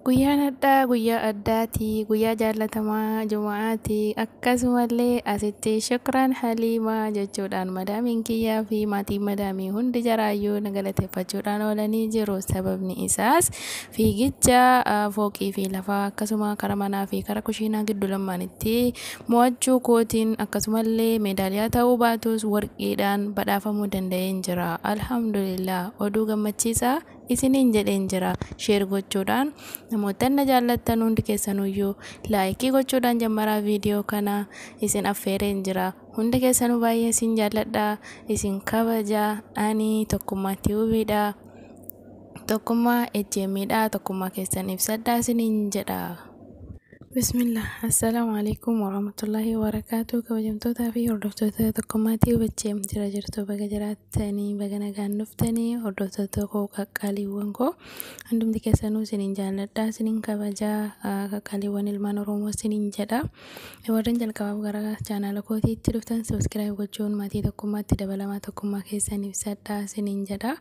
Guyyaan addaa guyyaa addaati, guyyaa jaallatamaa Jumaati. Akkasumallee asitti shukran Haliimaa jechuudhaan madaamiin kiyyaa fi maatiin madaamii hundi jaraayyuu na galateeffachuudhaan oolanii jiru. Sababni isaas fiigicha fooqii fi lafaa akkasuma kara manaa fi kara kushiinaa gidduu lamaanitti mo'achuu kootiin akkasumallee meedaaliyaa ta'uu baatus warqiidhaan badhaafamuu danda'een jira. Alhamdulillah oduu gammachiisaa isiniin jedheen jira. Sheer gochuudhaan namoota na jaallattan hundi keessanuyyuu laayikii gochuudhaan jammaraa viidiyoo kana isin affeereen jira. Hundi keessanuu baay'ee isin jaalladha, isin kabaja. Ani tokkummaatti hubiidha, tokkummaa ejjeemiidha, tokkummaa keessan ibsadhaa isiniin jedha. Bismillah. Assalamu alaikum warahmatullahi wabarakatuh. Kabajamtootaa fi hordoftoota tokkummaatii hubacheem jirtu baga jiraattanii baga nagaan dhuftanii hordoftoota koo qaqqaaliiwwan koo hundumti keessanuu isiniin jaalladha, isiniin kabajaa. Qaqqaaliiwwan ilmaan Oromoo isiniin jedha. Warreen jalqabaaf gara chaanaala kootiitti dhuftan subscribe gochuun maatii tokkummaatti dabalamaa tokkummaa keessan ibsadhaa isiniin jedha.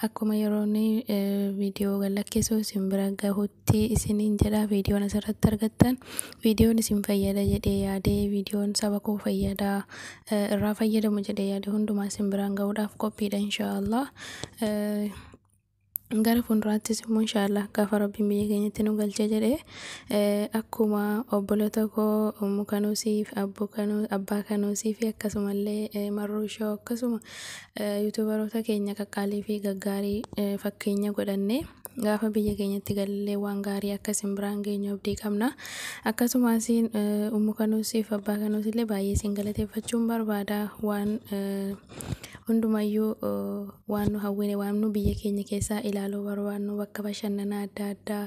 Akkuma yeroon viidiyoo gallakkeessuu isin bira gahutti isiniin jedha. Viidiyoon asirratti argattan viidiyoon isin fayyada jedhee yaadee viidiyoon saba koo fayyada irraa fayyadamu jedhee yaade hundumaa isin biraan gahuudhaaf qophiidha inshaallah. Gara fuulduraattis immoo inshaallah gaafa rabbiin biyya keenyatti nu galchee jedhee akkuma obboloota koo Ummu Kanuusiif abbaa Kanuusii fi akkasumallee Marruushoo akkasuma yuutuubaroota keenya qaqqaalii fi gaggaarii fakkeenya godhannee gaafa biyya keenyatti gallee waan gaarii akkasiin biraan geenyu abdii qabna. Akkasumas Ummu Kanuusiif abbaa Kanuusillee baay'ee isin galateeffachuun barbaada. Waan hundumayyuu waan nu hawwine waan nu biyya keenya keessaa ilaaluu barbaannu bakka bashannanaa adda addaa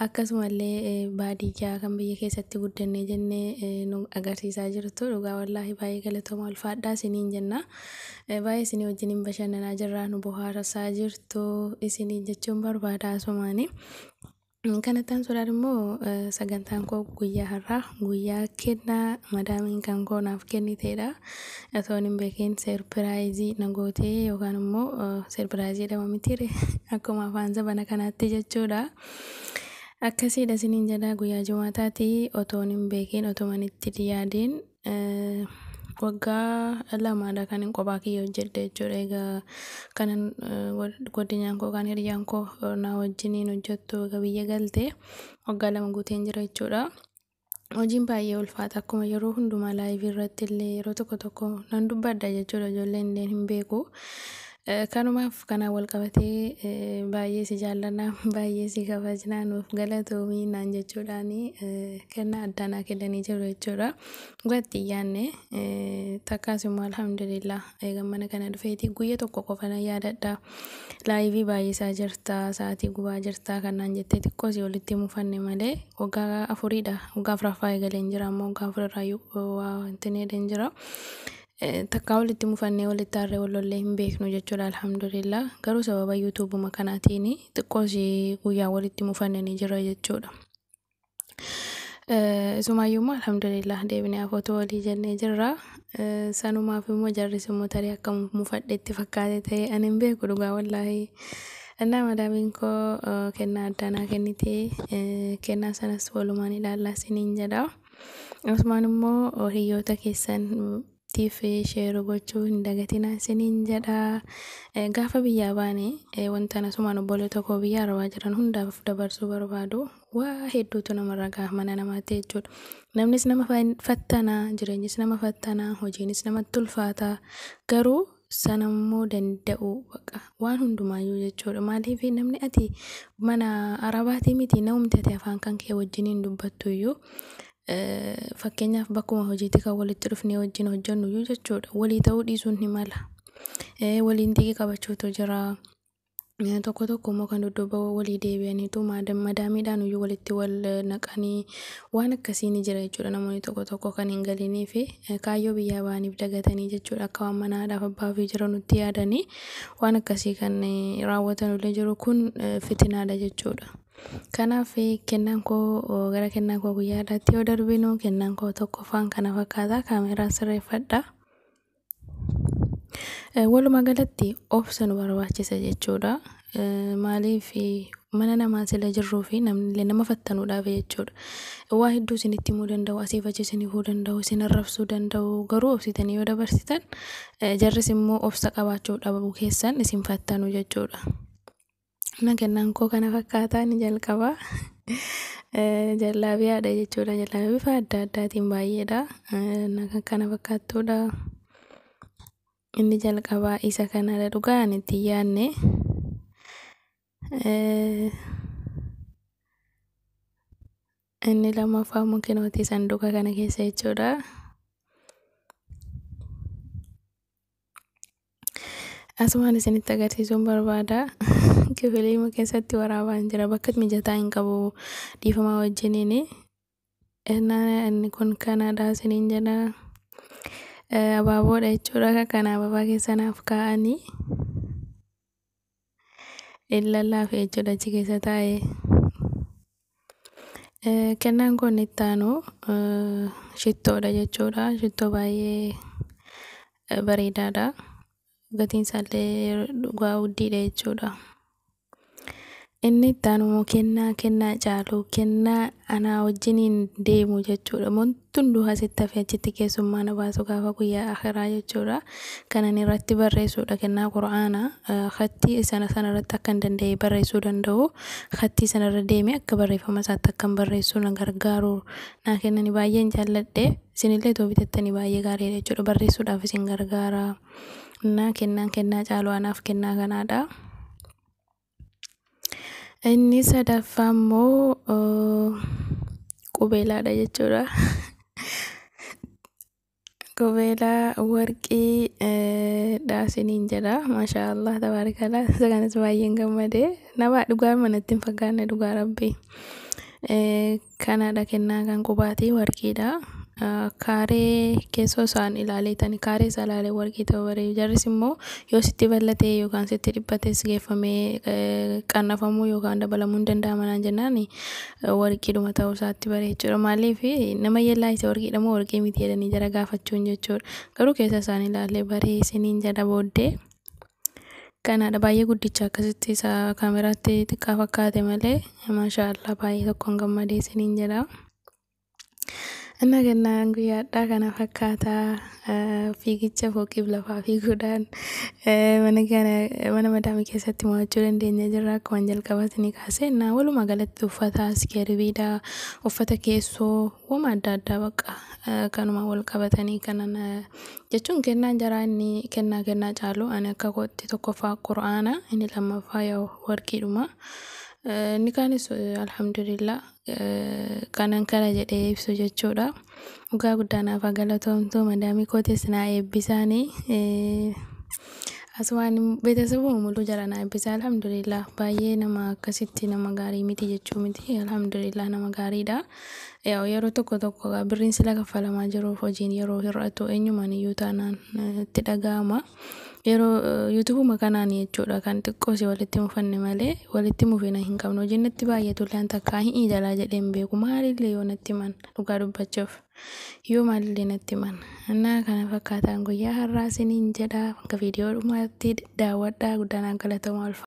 akkasumallee baadiyyaa kan biyya keessatti guddannee jennee nu agarsiisaa jirtu. Dhugaa wallaahi baay'ee galatooma ulfaadhaa isiniin jenna. Baay'ee isinii wajjin bashannanaa jirra, nu bohaarsaa jirtu isiniin jechuun barbaada asumaani. Kanattaan sodaan immoo sagantaan koo guyyaa har'aa guyyaa kennaa madaamiin kan koo naaf kenniteedha. Osoo hin beekin serpiraayizii na gootee yookaan immoo serpiraayizii dhama mitiire akkuma afaan zabana kanaatti jechuudha. Akkasiidha isiniin jedha. Guyyaa Jumaataati otoo hin beekin otoo manitti yaadiin waggaa lamaadha kan kophaa kiyya hojjedhe jechuudha. Egaa kanan goddinyaan koo kan hiriyaan koo na wajjiniin hojjettu egaa biyya galte waggaa lama guuteen jira jechuudha. Hojiin baay'ee ulfaata akkuma yeroo hundumaa laayivii irratti illee yeroo tokko tokko nan dubbadha jechuudha. Ijoolleen illee hin beeku. Kanumaaf kana wal qabatee baay'ee si jaalladha, baay'ee si kabajna, nuuf galatoomii naan jechuudhaani kennaa addaa naa kennanii jiru jechuudha. Dhugatti yaanne takkaas immoo alhamdulillah eegan mana kana dhufeeti guyya tokko qofa na yaadadha. Laayivii baay'isaa jirta, sa'aatii gubaa jirta kan naan jettee xiqqoo si walitti mufanne malee waggaa afuriidha. Waggaa afuraffaa eegaleen jira ammoo waggaa afurarraa wanti needeen jira. Takkaa walitti mufannee walitti harree wallollee hin beeknu jechuudha alhamdulillah. Garuu sababa yuutuubuma kanaatiin xiqqoos guyyaa walitti mufannee ni jira jechuudha. Isumaayyuu alhamdulillah deebinee footoo walii jennee jirra. Sanumaaf immoo jarris immoo tarii akka mufadheetti fakkaate ta'e ani hin beeku dhugaa wallaahi. Annaa madaamiin koo kennaa addaa naa kennitee kennaa sanas walumaan ilaallaa isiniin jedha. Asumaan immoo hiriyoota keessan tiif sheer gochuu hin dagatinaa isiniin jedha. Gaafa biyyaa baane wanta asumaan obboloota koo biyya arabaa jiran hundaaf dabarsuu barbaadu. Waa hedduutu namarraa gaafa mana namaatti jechuudha. Namnis nama fattanaa, jireenyis nama fattanaa, hojiinis namatti ulfaata. Garuu sanammoo danda'u waan hundumaayyuu jechuudha. Maaliif namni ati mana arabaatii miti namumti ati afaan kan kee wajjiniin dubbattuyyuu fakkeenyaaf bakkuma hojiitti kan walitti dhufnee wajjin hojjennu jechuudha. Walii ta'uu dhiisuun ni mala. Waliin xiqqii qabachuutu jira. Tokko tokko immoo kan dudduuba walii deebi'aniitu madaamiidhaan iyyuu walitti wal naqanii waan akkasii ni jira jechuudha. Namoonni tokko tokko kan hin galinii fi kaayyoo biyyaa ba'aniif dagatanii jechuudha. Akka waan manaadhaaf abbaa fi jira nutti yaadanii waan akkasii kan raawwatan illee jiru kun fitinaadha jechuudha. Kanaaf kennaan koo gara kennaa koo guyyaa irratti yoo darbinu kennaan koo tokkoffaan kana fakkaata. Kaameeraa sirreeffadha. Walumaa galatti obsa nu barbaachisa jechuudha. maaliif mana namaa sila jirruu fi namni nama fattanuudhaaf jechuudha. Waa hedduu isinitti himuu danda'u, asiif achi isin himuu danda'u, isin arrabsuu danda'u. Garuu obsitanii yoo dabarsitan jarris immoo obsa qabaachuu dhabuu keessan isin fattanu jechuudha. Kennaan koo kana fakkaataa ni jalqaba. Jallaabiyaadha jechuudha. Jallaabii bifa adda addaatiin baay'eedha. Kana fakkaattuudha. Inni jalqabaa isa kanadha. Dhugaan itti yaadne inni lammaffaa mukinooti sanduuqa kana keessa jechuudha. Asumaan isinitti agarsiisuun barbaada. Kifilii keessatti waraabaan jira. Bakka mijataa hin qabu dhiifamaa wajjiniin. Inni kun kanadha isiniin jedha. Abaaboodha jechuudha. Kana abaabaa keessa naaf kaa'anii illalaafi jechuudha achi keessa taa'ee. Kennaan kun itti aanu shittoodha jechuudha. Shittoo baay'ee bareedaadha. Gatiin isaallee dhugaa guddiidha jechuudha. Inni itti aanu kennaa caalu, kennaa anaa wajjiniin deemu jechuudha. Wanti hunduu asitti hafee achitti keessummaa na baasu gaafa guyyaa akhiraa jechuudha. Kanan irratti barreessuudha kennaa Qur'aanaa. Khatti sana irratti akka hin danda'e barreessuu danda'u. Khatti sanarra deemee akka barreeffama isaatti akka hin barreessu na gargaaru. Naa kennani baay'een jaalladhe. Isinillee too bitattanii baay'ee gaariidha jechuudha. Barreessuudhaaf isin gargaara. Kennaa caalu anaaf kennaa kanaadha. Inni sadaffaa immoo qubeelaadha jechuudha. Qubeelaa warqii dhaasiniin jedha. Maashaallah tabaarakallah. Isa kanas baay'een gammadee. Nama dhugaa manatti hin fakkaanne dhugaa rabbii. Kanadha kennaa kan qubaati warqiidha. Kaaree keessoo isaan ilaaleetani kaaree isaa ilaalee warqii ta'uu baree jarris immoo yoo sitti bal'atee yookaan sitti dhiphatees geeffamee qannafamuu yookaan dabalamuu hin danda'ama naan jennaan warqiidhuma ta'uu isaatti baree jechuudha. Maaliif nama yellaa isa warqiidha moo warqii miti jedhanii jara gaafachuun jechuudha. Garuu keessa isaan ilaalee baree isiniin jedha booddee. Kanadha baay'ee guddicha akkasitti isa kaameraatti xiqqaa fakkaate malee maashaallah baay'ee tokkoon gammadee isiniin jedha. Kennaan guyyaadhaa kana fakkaataa fiigicha fooqiif lafaa fiiguudhaan mana madaamii keessatti mo'achuu dandeenya jirra. Akkuma jalqabatanii kaasee walumaa galatti uffata iskeerbiidha, uffata keessoo wama adda addaa bakka kanuma wal qabatanii kanan jechuun kennaan jaraa inni kennaa caalu ani akka kootti tokkoffaa Qur'aana inni lammaffaa yoo warqiidhuma. Inni kaanis alhamdulillah kanan kana jedhee ibsu jechuudha. Dhugaa guddaanaaf galatoomtuu madaamii kootis naa eebbisaanii. Asumaan beetasabuma mul'uu jara naa eebbisa alhamdulillah. Baay'ee nama akkasitti nama gaarii miti jechuu miti alhamdulillah nama gaariidha. Yeroo tokko birriin sila kaffalamaa jiruuf hojiin yeroo hir'atu eenyumaan iyyuu taanaan itti dhaga'ama. Yeroo yuutuubuma kanaan jechuudha kan xiqqoos walitti mufanne malee walitti mufina hin qabnu. Hojiin natti baay'atu laan takkaa hin jalaa jedhee hin beeku maalillee yoo natti himan dhugaa dubbachuuf yoo maalillee natti himan. Kana fakkaataan guyyaa har'aa isiniin jedha. Akka viidiyoo dhumaatti daawwadhaa guddaan galatooma.